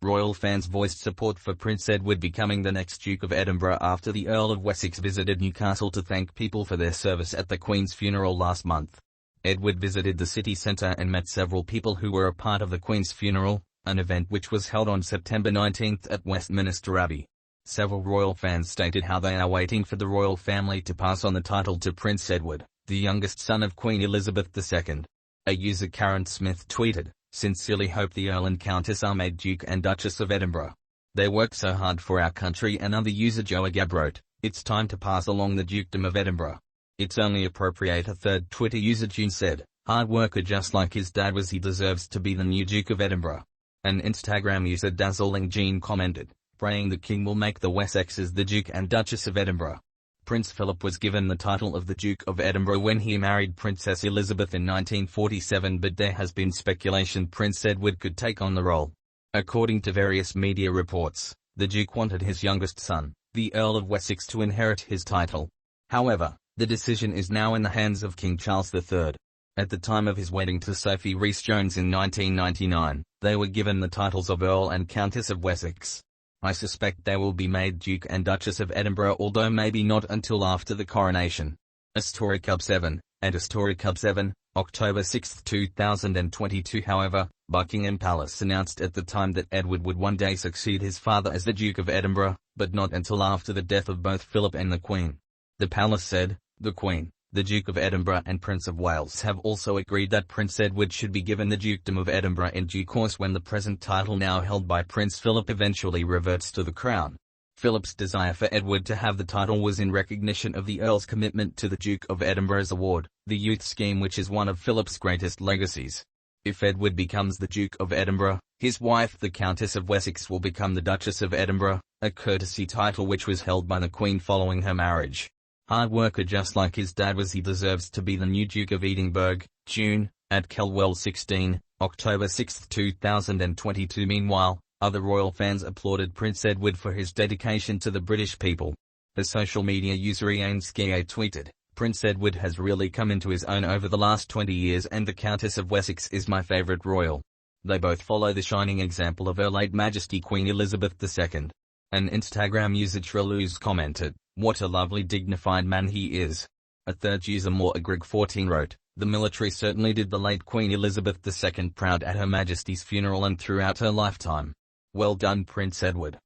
Royal fans voiced support for Prince Edward becoming the next Duke of Edinburgh after the Earl of Wessex visited Newcastle to thank people for their service at the Queen's funeral last month. Edward visited the city centre and met several people who were a part of the Queen's funeral, an event which was held on September 19 at Westminster Abbey. Several royal fans stated how they are waiting for the royal family to pass on the title to Prince Edward, the youngest son of Queen Elizabeth II. A user Karen Smith tweeted, "Sincerely hope the Earl and Countess are made Duke and Duchess of Edinburgh. They work so hard for our country." Another user Joa Gab wrote, "It's time to pass along the Dukedom of Edinburgh. It's only appropriate." A third Twitter user June said, "Hard worker just like his dad was, he deserves to be the new Duke of Edinburgh." An Instagram user Dazzling Jean commented, "Praying the King will make the Wessexes the Duke and Duchess of Edinburgh." Prince Philip was given the title of the Duke of Edinburgh when he married Princess Elizabeth in 1947, but there has been speculation Prince Edward could take on the role. According to various media reports, the Duke wanted his youngest son, the Earl of Wessex, to inherit his title. However, the decision is now in the hands of King Charles III. At the time of his wedding to Sophie Rhys-Jones in 1999, they were given the titles of Earl and Countess of Wessex. I suspect they will be made Duke and Duchess of Edinburgh, although maybe not until after the coronation. A Story Cub 7, and A Story Cub 7, October 6, 2022. However, Buckingham Palace announced at the time that Edward would one day succeed his father as the Duke of Edinburgh, but not until after the death of both Philip and the Queen. The palace said, "The Queen, the Duke of Edinburgh and Prince of Wales have also agreed that Prince Edward should be given the Dukedom of Edinburgh in due course when the present title now held by Prince Philip eventually reverts to the crown." Philip's desire for Edward to have the title was in recognition of the Earl's commitment to the Duke of Edinburgh's award, the youth scheme, which is one of Philip's greatest legacies. If Edward becomes the Duke of Edinburgh, his wife the Countess of Wessex will become the Duchess of Edinburgh, a courtesy title which was held by the Queen following her marriage. Hard worker just like his dad was, he deserves to be the new Duke of Edinburgh. June, at Kelwell 16, October 6, 2022. Meanwhile, other royal fans applauded Prince Edward for his dedication to the British people. The social media user Ian Skia tweeted, "Prince Edward has really come into his own over the last 20 years, and the Countess of Wessex is my favourite royal. They both follow the shining example of Her late Majesty Queen Elizabeth II." An Instagram user Treluz commented, "What a lovely dignified man he is." A third user Moragrig14 wrote, "The military certainly did the late Queen Elizabeth II proud at Her Majesty's funeral and throughout her lifetime. Well done, Prince Edward."